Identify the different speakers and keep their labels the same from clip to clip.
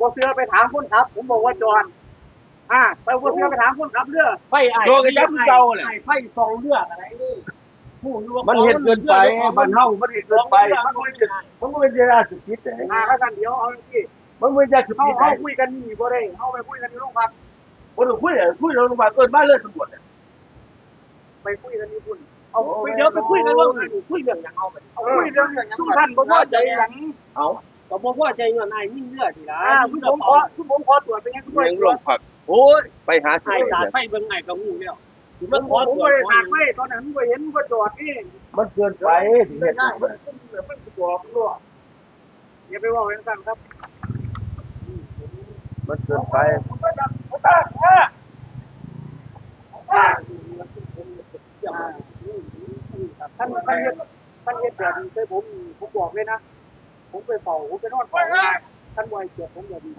Speaker 1: บ่เสือไปถามคนขับผมบอกว่าจอดไปบ่เสือไปถามคนขับเรือ
Speaker 2: ไฟไอ้โดนกระจับเก่าเลย
Speaker 1: ไฟสองเรืออะไรนี่
Speaker 2: มันเห็นเกินไปบ้านเฮามันเห็นเกินไปมันไม่เป็นยาสุกิจเลย
Speaker 1: แล้วกันเดี๋ยวเอาที่
Speaker 2: มันไม่ยาสุกิจ
Speaker 1: เขาคุยกันนี่บ่ได้เขาไปคุยกันที่โรงพัก
Speaker 2: บ่ต้องคุยโรงพยาบาลเกินบ้านเลยตำรวจ
Speaker 1: ไปคุยกันนี่คุณเอาเดี๋ยวไปคุยกันเรื่องคุยเรื่องอย่างเอาไปคุยเรื่องอย่างทุกท่านบ่พอใจหยัง
Speaker 2: เอา
Speaker 1: ก็บ่พอใจเงินนายยิ่งเลือดสิล่ะผมขอตรวจเป็นยังไง
Speaker 2: โรงพักโอ้ยไปหา
Speaker 1: สายไฟเบิ่งไงก็ฮู้แล้วมันขอตรวจสายไฟตอนนั้นบ่เห็นบ่จอดนี่
Speaker 2: มันเกินไปสิเฮ็ด
Speaker 1: มันตัวรั่วอย่าไปว่าอย่างนั้นครับ
Speaker 2: มันเกินไป
Speaker 1: ท่านเฮ็ดแบบนี้ให้ผมบอกเลยนะผมไปเฝ้าผมไปนอนเฝ้าท่านบ่ให้เกียรติผมแบบนี้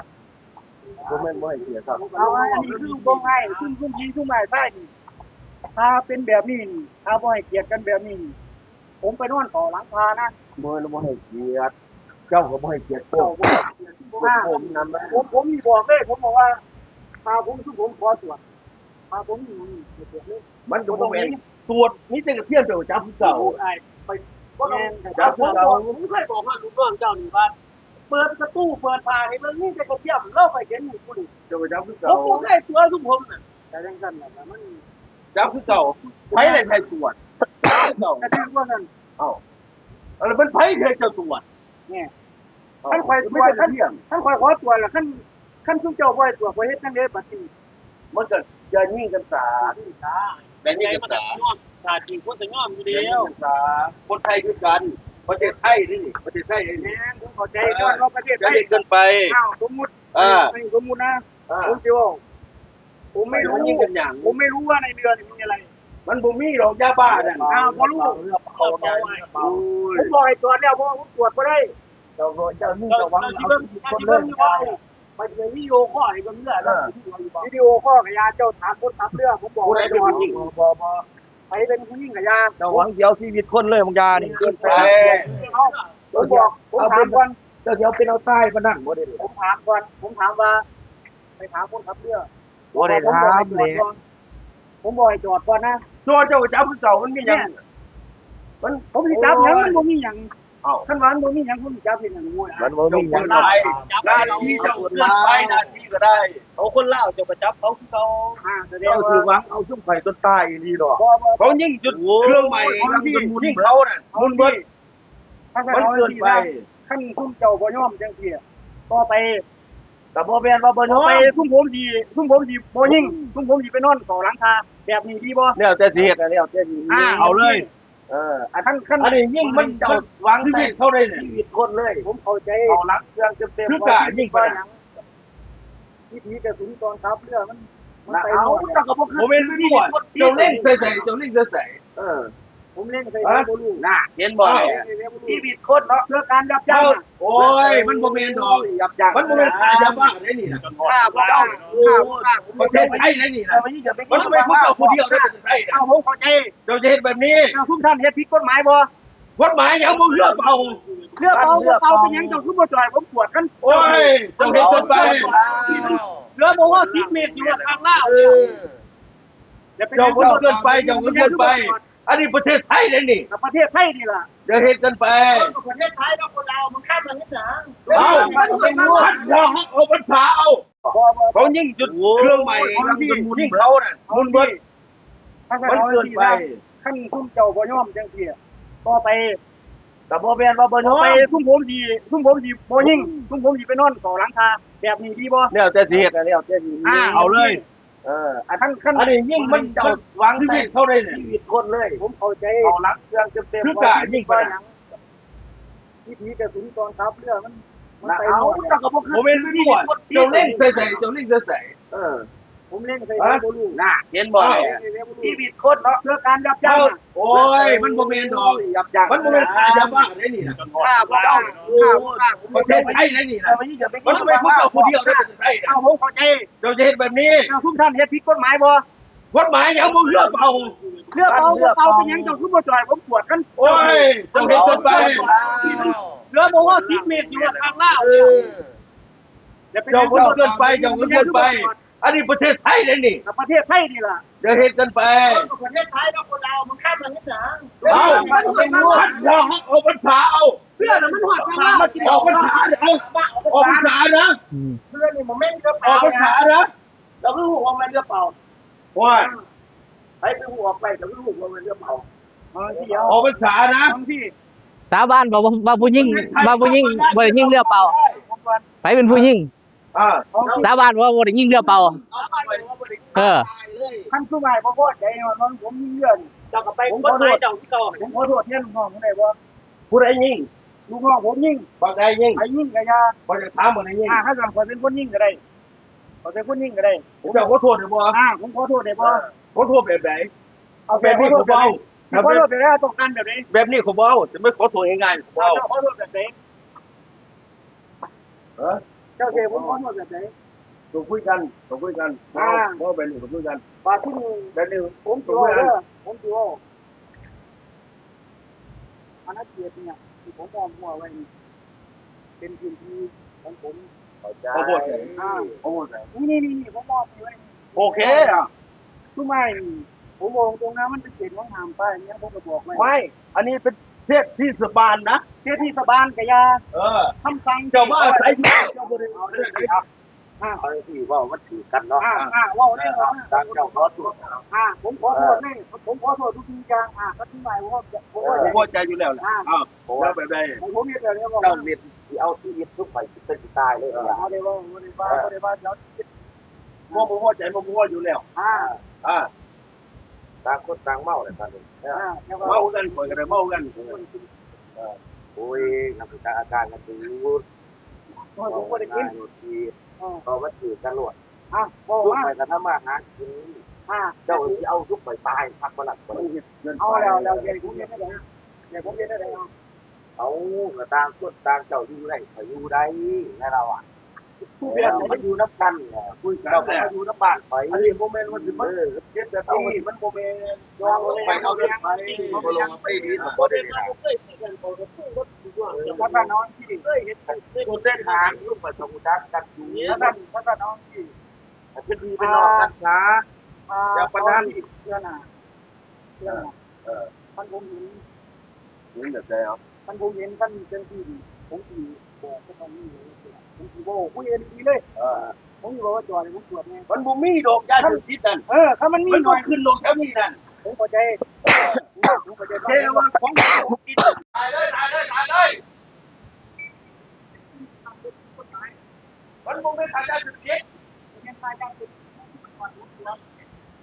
Speaker 2: ผมไม่ให้เกียรติครับ
Speaker 1: เอาอันนี้คือบ่ให้ขึ้นทีทุ่มไม้ใต้นี่ถ้าเป็นแบบนี้ถ้าบ่ให้เกียรติกันแบบนี้ผมไปนอนเฝ้าหลังคานะ
Speaker 2: บ่ให้เกียรติเจ้าก็บ่ให้เกียรติผมนำ
Speaker 1: ผมมีบอกเลยผมบอกว่าถ้าผมขอตรวจถ้าผมมีเกียรติเลย
Speaker 2: มันก็บ่แม่นตรวจนี่แต่เทียมเจ้าจับเก่า
Speaker 1: ไปบ่จับเก่าผมเคยบอกว่าลูกน้องเจ้านี่ว่าเปิดประตูเปิดผ้าให้เบิ่งนี่จะกระเทียมเล่าไปเห็นอยู่ผู้นี่
Speaker 2: เจ้าจับเก่า
Speaker 1: ผมได้ตัวทุกผมน่ะแต่จังซั่นน่ะมัน
Speaker 2: จับเก่าไผได้ใครตรวจ
Speaker 1: เก่าแต่ที่ว่านั้น
Speaker 2: แล้วมันไผเคยเจ้าตรวจ
Speaker 1: เนี่ยท่านคอยตรวจท่านคอยขอตรวจล่ะท่านซุ่มเจ้าบ่ให้ตรวจบ่เฮ็ดจังได๋บัดนี้
Speaker 2: มันก็จะยิ่งกันสาแบบนี้กันสา
Speaker 1: ชาติคนจะยอมอยู่แล้ว
Speaker 2: คนไทยคือกันประเทศไทยนี่ประเทศไทย
Speaker 1: นี่ผมเข้าใจว่าประเทศไทย
Speaker 2: เกินไป
Speaker 1: สมมุติสมมุตินะผมสิว่าผมไม่รู้
Speaker 2: ยิ่งกันอย่าง
Speaker 1: ผมไม่รู้ว่าในเรือนี่มีอะไร
Speaker 2: มันบ่มีหรอกยาบ้านั่น
Speaker 1: บ่รู้ผมบอกให้ตรวจแล้วเพราะผมตรวจบ่ได้
Speaker 2: เจ้านี่เจ้าวังเอาคนเล่น
Speaker 1: มันจะวิดีโอข้อให้เบิ่งเรือแล้ววิดีโอข้อกับยาเจ้าถามคนขับเรือผมบอกให้ตรวจบ่ไปเป็นผู้หญิงกับยา
Speaker 2: เจ้าหวังเดียวชีวิตคนเลยมึงยานี่เกินไป
Speaker 1: ผมบอกผมถามก่อน
Speaker 2: เจ้าเดี๋ยวเป็นเอาใต้มานั่งบ่ได้
Speaker 1: ผมถามก่อนผมถามว่าไปถามคนขับเรือ
Speaker 2: บ่ได้ถามเลย
Speaker 1: ผมบอกให้จอดก่อนนะ
Speaker 2: จอดเจ้าจับเก่ามันมีหยัง
Speaker 1: มันผมสิจับหยังมันบ่มีหยังท่านว่ามันบ่มีหยังผมจับเฮ็ดหยังงู
Speaker 2: มันบ่มีหยังหน้าที่เจ้าเกินไปหน้าที่ก็ได้
Speaker 1: เอาคนลาวเจ้าก็จับเขาคือเขา
Speaker 2: เจ้าถือหวังเอาซุ่มไข่ต้นใต้นี่ดอกเขายิ่งจุดเครื่องใหม่ยิ่งเขาน่ะมุนเบิดมันเกินไป
Speaker 1: ท่านซุ่มเจ้าบ่ยอมจังซี่ต่อไป
Speaker 2: ก็บ่แม่นว่าบ่ยอม
Speaker 1: ไปซุ่มผมสิบ่ยิงซุ่มผมสิไปนอนเฝ้าหลังคาแบบนี้ดีบ่
Speaker 2: แล้วแต่สิเฮ็ดแล้วแต่สิเอาเลย
Speaker 1: ท่าน
Speaker 2: อันนี้ยิ่งมันเจ้าวางใส่เข้าได้เนี่ย
Speaker 1: ชีวิตคนเลยผมเข้าใจ
Speaker 2: เอาลักเครื่องเต็มๆคือกะยิ่งไป
Speaker 1: วิธีกระสุนตอนทับเรือมัน
Speaker 2: ไปเอาแต่ก็บ่คือผมเป็นวิธีเจ้าเล่นใส่เจ้าเล่นใส่
Speaker 1: ผมเล่นใส่บ่รู้
Speaker 2: น่ะเห็นบ่
Speaker 1: ชีวิตคนเนาะเพื่อการยับยั้ง
Speaker 2: โอ้ยมันบ่แม่นดอกยับยั้งมันบ่แม่นขายยาบ้าได้นี่น่ะ
Speaker 1: ฆ่าบ่ได้
Speaker 2: ประเทศไทยได้นี่น่ะมันไม่พูดเจ้าผู้เดียวได้ประเทศไทยน่ะ
Speaker 1: เอาผมเข้าใจ
Speaker 2: เจ้าจะเฮ็ดแบบนี้
Speaker 1: ทุกท่านเฮ็ดผิดกฎหมายบ่
Speaker 2: กฎหมายยังบ่เลือกเอา
Speaker 1: เป็นหยังเจ้าคือบ่จ่อยผมปวดกัน
Speaker 2: โอ้ยเจ้าเฮ็ดเกินไป
Speaker 1: เรือบอกว่า10 เมตรอยู่ทางลาว
Speaker 2: เจ้าบ่เกินไปเจ้าเกินไปอันนี้ประเทศไทยเลยนี่
Speaker 1: ประเทศไทยนี่ล่ะ
Speaker 2: เดี๋ยวเฮ็ดกันไป
Speaker 1: ประเทศไทยแล้วคนลาวมันข้ามมาเฮ็ดหยัง
Speaker 2: เอาปัญหาเอาเขายิ่งจุดเครื่องใหม่ยิ่งเขาน่ะมุนเบิดมันเกินไป
Speaker 1: ขั้นซุ่มเจ้าบ่ยอมจังซี่ต่อไป
Speaker 2: ก็บ่แม่นว่าบ่ยอม
Speaker 1: ไปซุ่มผมสิบ่ยิงซุ่มผมสิไปนอนเฝ้าหลังคาแบบนี้ดีบ่
Speaker 2: แล้วแต่สิเฮ็ดแล้วแต่สิเอาเลย
Speaker 1: ขั้น
Speaker 2: อันนี้ยิ่งมันเจ้าวางใส่เข้าได้เนี่ย
Speaker 1: ชีวิตคนเลยผมเข้าใจ
Speaker 2: เอาลักเครื่องเต็มๆคือกะยิ่งไป
Speaker 1: วิธีกระสุนตอนทับเรือมัน
Speaker 2: ไปเอาแต่ก็บ่คือผมเป็นวิธีเจ้าเล่นใส่เจ้าเล่นใส่
Speaker 1: ผมเล่นใส่บ่รู้
Speaker 2: น่ะเห็นบ่
Speaker 1: ชีวิตคนเนาะเพื่อการยับยั้ง
Speaker 2: โอ้ยมันบ่แม่นดอกยับยั้งมันบ่แม่นขายยาบ้าได้นี่น่ะ
Speaker 1: ฆ่าบ่ได้
Speaker 2: ประเทศไทยได้นี่น่ะมันไม่พูดเจ้าผู้เดียวได้ประเทศไทย
Speaker 1: เอาผมเข้าใจ
Speaker 2: เจ้าจะเฮ็ดแบบนี้
Speaker 1: ทุกท่านเฮ็ดผิดกฎหมายบ่
Speaker 2: กฎหมายยังบ่เลือกเอา
Speaker 1: เป็นหยังเจ้าคือบ่จ่อยผมปวดกัน
Speaker 2: โอ้ยเจ้าเฮ็ดเกินไป
Speaker 1: เรือบอกว่า10 เมตรอยู่ทางลาว
Speaker 2: เจ้ามันเกินไปเจ้ามันเกินไป อันนี้ประเทศไทยเลยนี่
Speaker 1: ประเทศไทยนี่ล่ะ
Speaker 2: เดี๋ยวเห็นกันไป
Speaker 1: ประเทศไทยแล้วคนเรามันข้ามมาที่ไหน
Speaker 2: เอาพัดรองเอาปัญหาเอา
Speaker 1: เพื่อนมันหอดข้ามมากิน
Speaker 2: เอาปัญหาเอาเอาปัญหานะ
Speaker 1: เพื่อนนี่มันแม่งเรือเป
Speaker 2: เอา
Speaker 1: ล่า
Speaker 2: ปัญหานะ
Speaker 1: เราไม่รู้ว่ามันเรือเปล่า
Speaker 2: ว่า
Speaker 1: ให้ไปหูออกไปเราไม่รู้ว่ามันเรือเปล่าที่เอา
Speaker 2: เอาปัญหานะ
Speaker 1: ที่
Speaker 3: สาบานบอกว่าผู้หญิงบ่ได้ยิงเรือเปล่าไปเป็นผู้หญิง
Speaker 2: อ่า
Speaker 3: สาบานว่าบ่ได้ยิงเรือเปล่าเออ
Speaker 1: ท่านผู้ใหญ่พ่อพ่อใจมันผมยิงเรือเจ้าก็ไปผมขอโทษเจ้าที่เก่าผมขอโทษเนี่ยลูกน้องผมได้บ่
Speaker 2: ผู้ใดยิง
Speaker 1: ลูกน้องผมยิง
Speaker 2: บางใดยิง
Speaker 1: ไอ้ยิงกะยา
Speaker 2: บางจะถามบางใดยิง
Speaker 1: ถ้าเกิดขอเป็นคนยิงก็ได้ขอเป็นคนยิงก็ได้
Speaker 2: ผมจะขอโทษหรือเปล่า
Speaker 1: ผมขอโทษได้บ่
Speaker 2: ขอโทษแบบไหน
Speaker 1: เอาแบบนี้ผมเอาขอโทษไปแล้วต้องการแบบนี้
Speaker 2: แบบนี้ผมเอาจะไม่ขอโทษง่ายๆผมเอา
Speaker 1: ขอโทษแบบไหน เจ้าเจ้ผมขอโทษแบบไหน
Speaker 2: ต้องคุยกันต้องคุยกันเพราะแบบนี้ต้องคุยกัน
Speaker 1: บาที่นี่
Speaker 2: แบบนี้
Speaker 1: ผมตัวผมตัวอันนั้นเกียรติเนี่ยที่ผมมองหัวไว้เป็นพื้นที่ของผม
Speaker 2: ขอโทษเลยขอโทษเลย
Speaker 1: นี่ผมมองไว้
Speaker 2: โอเคอ่ะ
Speaker 1: ทุกไม่ผมมองตรงนั้นมันเป็นเขตของหามไปเนี่ยผมก็บอกไว้
Speaker 2: ไม่ อันนี้เป็นเทศที่สบานนะ
Speaker 1: เขตที่สบานกะยา คำสั่ง
Speaker 2: เจ้าว่าใส่
Speaker 1: เจ้าบริเอาเลยครับ
Speaker 4: เอาที่ว่าวัดถือกันเนาะ
Speaker 1: ว่าเนี่ยว่า
Speaker 4: ทางเจ้าขอตรวจ
Speaker 1: ผมขอโทษนี่ผมขอโทษทุกทีอย่างก็ที่หมายว่าผม
Speaker 2: ผมพอใจอยู่แล้วแหละอ้าวแล้วแบบใด
Speaker 1: ผมเนี่ยเดี๋ยวบอก
Speaker 4: เจ้าเรียนที่เอาชีวิตทุกไปเป็นตายเลยนะ
Speaker 1: เอาเลยว่าเดี๋ยว
Speaker 2: ผมพอใจผมพออยู่แล้วอ่า
Speaker 4: ต่างคนต่างเมาเลยท่านนี่
Speaker 2: เมากันคอยกันเมากัน
Speaker 4: โอ้ยนักศึกษาอาการกันอยู่
Speaker 1: ผมก็ได้กิน
Speaker 4: อยู่ที่ก็วัดถือกันหลวด
Speaker 1: บอก
Speaker 4: ทุก
Speaker 1: ว่า
Speaker 4: ไปกันถ้ามาหากินเจ้าที่เอาทุกไปตายพักประหลัดคน
Speaker 1: เอาแล้วเดี๋ยวผมเรียนได้เลยเดี๋ยวผมเรียนได้เลย
Speaker 4: เอากระต่างคนต่างเจ้าอยู่ได้เขาอยู่ได้ในเราอ่ะ
Speaker 1: ผู้เรียน
Speaker 4: มันอยู่น้ำกันคุยกันเราไปอยู่น้ำบ้านไป
Speaker 1: อันนี้โมเมนต์มันมันเก็บแบบนี้มันโมเมนต์ยองเลย
Speaker 4: ไปเอาเรื่องไปลงไปดีนะบ่ได้นะ
Speaker 1: ถ้าน้องที่เฮ้ยเห็น
Speaker 4: ตัวเส้นทางลูกไปสมุทรกันอยู่
Speaker 1: ถ้าน้องที่
Speaker 4: เป็นดีเป็นนอกกันช้า
Speaker 1: เพื่อนท่านผมเห็น
Speaker 2: นี่แบบใดอ่ะ
Speaker 1: ท่านผมเห็นท่านเป็นที่ผมที่บอกก็ตอนนี้ผมที่บอกคุยกันดีเลยผมที่บอกว่าจอดผมตรวจไง
Speaker 2: มันบ่มีดอกยาสูบติดนั่น
Speaker 1: ถ้ามันมี
Speaker 2: มัน
Speaker 1: ห
Speaker 2: ต้
Speaker 1: น่
Speaker 2: อ
Speaker 1: อง ย
Speaker 2: ขึ้นลงแถวนี้นั่น
Speaker 1: ผมเข้าใจผมเข้าใจ
Speaker 2: เทว่าของกินตายเลยมันบ่เป็นยาสูบติด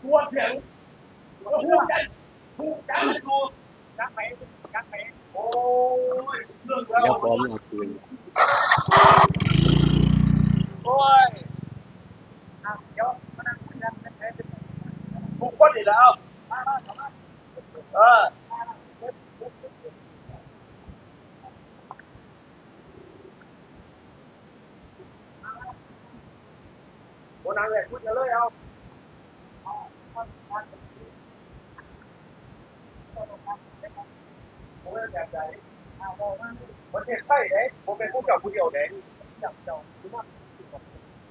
Speaker 2: ตัวเสียงหูจังดูโอ้ยเรื่องแล้ว
Speaker 3: เดี๋ยวผมเอาคืน
Speaker 2: โอ้ย
Speaker 1: เดี๋ยวมานั่งคุยกันเป็น
Speaker 2: ทุกคนนี่แล้วคนนั้นแหละพูดกันเลยเอาผมไม่ได้ใจประเทศไทยไหนผมเป็นผู้เก่าผู้เดียวไหน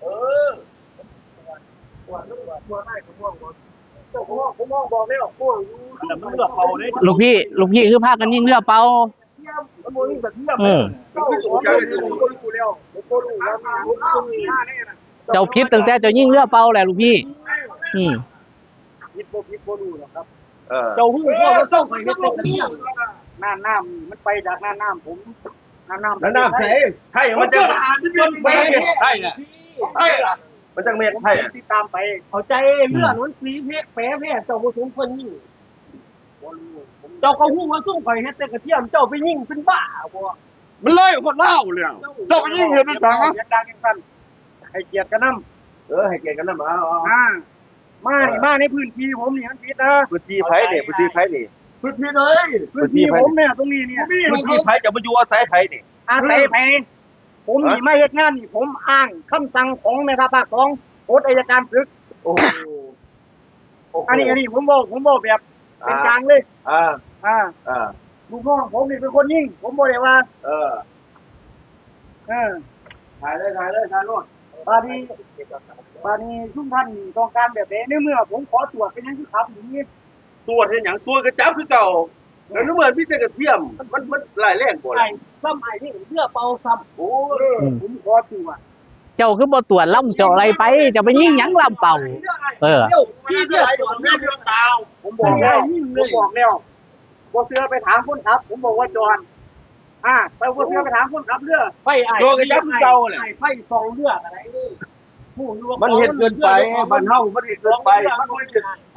Speaker 2: เออ
Speaker 1: ตัวให้ผมมองบอกแล้วพวกอยู่
Speaker 2: แต่มันเลือกเขาเนี่ย
Speaker 3: ลูกพี่คือพากันยิงเรือเปล่า
Speaker 1: มันบ่มีแบบเทียบ
Speaker 3: อืม
Speaker 1: ผมก็รู้แล้วผมก็รู้แล้วผม
Speaker 3: เจ้าผิดตั้งแต่เจ้ายิงเรือเปล่าแหละลูกพี่ อืม
Speaker 1: ผิดบ่รู้หรอกครับ
Speaker 2: เจ้าหู้ว่ามันต้องไปเฮ็ดเป็นเรื่อง
Speaker 1: น้ำมันไปจากน้ำผมน้ำ
Speaker 2: แล้วน้ำใสไทยมันจะมันไปไทยน่ะไทยล่ะมันจะเม็ดไทย
Speaker 1: ที่ตามไป
Speaker 5: เข้าใจเรื่องนั้นสีเพะแปะแพะเจ้าบ่สมควรยิ่งเจ้าก็ฮู้ว่าซุ่มข่อยเฮ็ดแต่กระเทียมเจ้าไปยิ่งเป็นบ้าบ่
Speaker 2: มันเลยคนเล่าเลยเจ้าไปยิงเห็นเป็นสัง
Speaker 1: เสียงดังกันให้เกียรติกันน้ำ
Speaker 2: ให้เก่งกันนะมา
Speaker 1: มาในพื้นที่ผมนี่มันผิดนะ
Speaker 2: พื้นที่ไผเนี่ยพื้นที่ไผนี่พื้นที่เลย
Speaker 1: พื้นที่ผมเนี่ยตรงนี้เนี่ย
Speaker 2: พื้นที่ไผจะมาอยู่อาศัยไผนี่
Speaker 1: อาศัยไปผมนี่ไม่เฮ็ดงานนี่ผมอ้างคำสั่งของแม่ทัพภาค2กฎอัยการศึก
Speaker 2: โอ้
Speaker 1: อันนี้ผมบอกแบบเป็นกลางเลย
Speaker 2: อ่า
Speaker 1: ลูกน้องผมนี่เป็นคนยิงผมบอกเลยว่าถ่ายโน่น บานี้ทุกท่านต้องการแบบนี้ในเมื่อผมขอตรวจเป็นยังที่ครับอย่างนี้
Speaker 2: ตัวเห็นอย่างตัวกระจับคือเก่าแล้วนึกเหมือนพี่เจกระเทียมมันหลายแรงกว่า
Speaker 5: ไอ้ซ้ำไอ้นี่เพื่อเป่าซ้ำ
Speaker 2: โอ้
Speaker 1: ผมขอตรวจ
Speaker 3: เจ้าคือบ่ตรวจล่ำเจ้าอะไรไปเจะไปยิงหยังล่ำเป่า เออ
Speaker 5: เดี๋ยวพี่เดียว
Speaker 2: ไอ้ผมเรื่องตาว
Speaker 1: ผมบอกแล้วบ่เสือไปถามคนขับ ผมบอกว่าจอนไปบ่เสือไปถามคนขับเรือ
Speaker 5: ไฟไอ้
Speaker 2: ตัวกระจับคือเก่าเลย
Speaker 5: ไฟสองเลือดอะไรนี่
Speaker 2: มันเห็นเกินไปบ้านเฮามันเห็นเกินไปมัน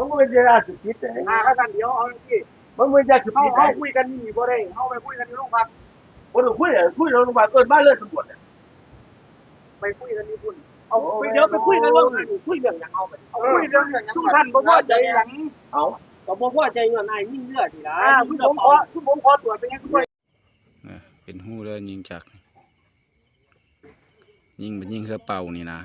Speaker 2: ไม่เป็นยาเสพติดเลย
Speaker 1: ก็กันเดี๋ยวเอาที่
Speaker 2: มันไม่ยาเสพติด
Speaker 1: เขาคุยกันนี่บ่ได้เขาไปคุยกันในโรงพัก
Speaker 2: คนคุยเราโรงพยาบาลเกินบ้านเลยตำรวจเนี่ย
Speaker 1: ไปคุยกันนี่พุ่น
Speaker 5: เอาไปเดี๋ยวไปคุยกันเรื่องคุยเรื่องอย่างเอาไป
Speaker 1: เอาคุยเรื่องอย่างทุกท่านบ่พอใจหลัง
Speaker 2: เอา
Speaker 5: ก็บอกว่าใจเงินนายยิ่งเลือดทีละ
Speaker 1: ผมขอตรวจเป็นยังไง
Speaker 6: เป็นหู้เลยยิงจากยิงเป็นยิงเรือเป่านี่นะ